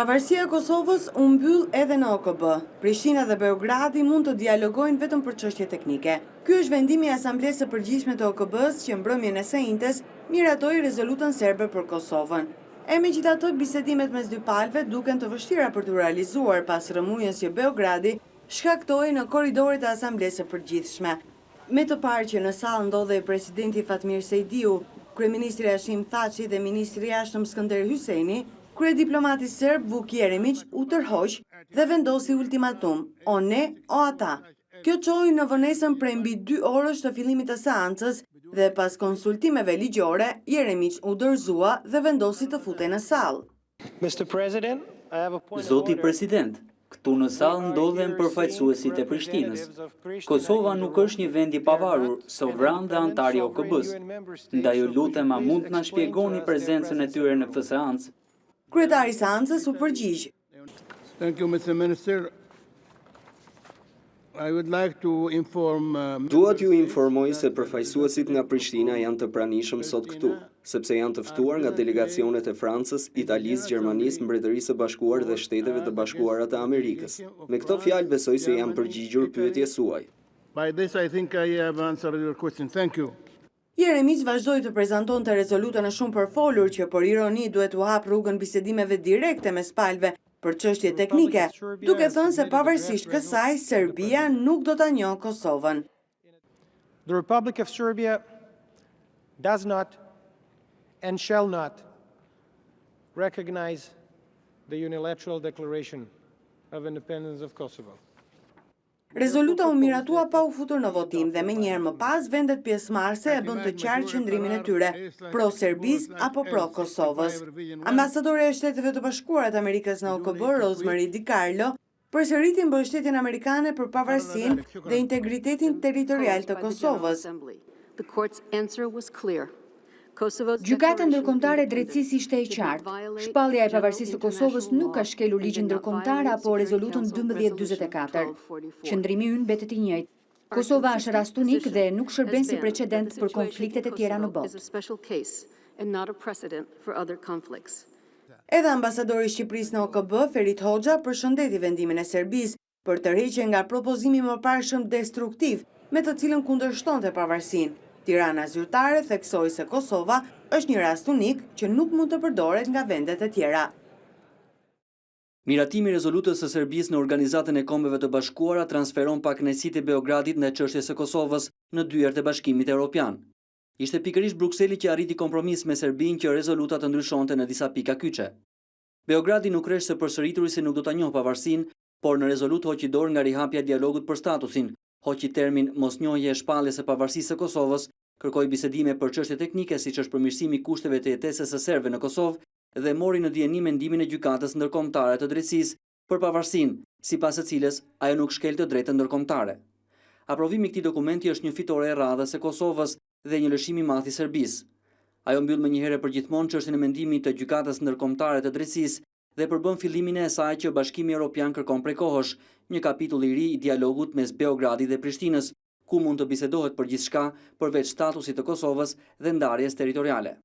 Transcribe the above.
Pavarësia e Kosovës u mbyll edhe në OKB. Prishtina dhe Beogradi mund të dialogojnë vetëm për çështje teknike. Ky është vendimi i Asamblesë së Përgjithshme të OKB-s që mbrëmjen e sejntes miratoi rezolutën serbe për Kosovën. Megjithatë, bisedimet mes dy palëve duken të vështira për të realizuar pas rrëmujës që Beogradi shkaktoi në korridoret e Asamblesë së Përgjithshme. Me të parë që në sallë ndodhej presidenti Fatmir Sejdiu, kryeministri Hashim Thaçi dhe ministri i jashtëm Skënder Hyseini, kryediplomati serb Vuk Jeremić u tërhoq dhe vendosi ultimatum, o ne, o ata. Kjo çoi në vonesën prej mbi 2 orësh të fillimit të seancës dhe pas konsultimeve ligjore, Jeremić u dorëzua dhe vendosi të futej në sallë. Zoti President, këtu në sallë ndodhen përfaqësuesit e Prishtinës. Kosova nuk është një vend i pavarur, sovran dhe antar i OKB-s. Ndaj ju lutem, a mund të na shpjegoni prezencën e tyre në këtë seancë? Kryetari i seancës u përgjigj. Dua t'ju informoj se përfaqësuesit nga Prishtina janë të pranishëm sot këtu, sepse janë të ftuar nga delegacionet e Francës, Italisë, Gjermanisë, Mbretërisë së Bashkuar dhe Shteteve të Bashkuara të Amerikës. Me këto fjalë besoj se jam përgjigjur pyetjes suaj. Jeremić vazhdoi të prezantonte rezolutën e shumë përfolur që për ironi duhet u hap rrugën bisedimeve direkte mes palëve për çështje teknike, duke thënë se pavarësisht kësaj, Serbia nuk do ta njohë Kosovën. The Republic of Serbia does not and shall not recognize the unilateral declaration of independence of Kosovo. Rezoluta u miratua pa u futur në votim dhe menjëherë më pas vendet pjesëmarrëse e bën të qartë qëndrimin e tyre, pro Serbis apo pro Kosovës. Ambasadore e Shteteve të Bashkuara të Amerikës në OKB, Rosemary DiCarlo, përsëriti mbështetjen amerikane për pavarësinë dhe integritetin territorial të Kosovës. Gjykata ndërkombëtare e drejtësisë ishte e qartë. Shpallja e pavarësisë së Kosovës nuk ka shkelur ligjin ndërkombëtar apo rezolutën 1244. Qëndrimi ynë mbetet i njëjtë. Kosova është rast unik dhe nuk shërben si precedent për konfliktet e tjera në botë. Edhe ambasadori i Shqipërisë në OKB, Ferit Hoxha, përshëndeti vendimin e Serbisë për tërheqjen nga propozimi më parëshëm destruktiv me të cilën kundërshtonte pavarësinë. Tirana zyrtare theksoi se Kosova është një rast unik që nuk mund të përdoret nga vendet e tjera. Miratimi i rezolutës së Serbisë në Organizatën e Kombeve të Bashkuara transferon pakënaqësitë e Beogradit ndaj çështjes së Kosovës në dyert e Bashkimit Evropian. Ishte pikërisht Brukseli që arriti kompromis me Serbinë që rezoluta të ndryshonte në disa pika kyçe. Beogradi nuk rresh se përsërituri se nuk do ta njohë pavarësinë, por në rezolut hoqi dorë nga rihapja e dialogut për statusin, hoqi termin mosnjohje e shpalljes së pavarësisë së Kosovës, kërkoi bisedime për çështje teknike siç është përmirësimi i kushteve të jetesës së serbëve në Kosovë dhe mori në dijenim mendimin e gjykatës ndërkombëtare të drejtësisë për pavarësinë, sipas së cilës ajo nuk shkel të drejtën ndërkombëtare. Aprovimi i këtij dokumenti është një fitore e radhës së Kosovës dhe një lëshim i madh i Serbisë. Ajo mbyll menjëherë përgjithmonë çështjen e mendimit të gjykatës ndërkombëtare të drejtësisë dhe përbën fillimin e asaj që Bashkimi Evropian kërkon prej kohësh, një kapitull i ri i dialogut mes Beogradit dhe Prishtinës, ku mund të bisedohet për gjithçka përveç statusit të Kosovës dhe ndarjes territoriale.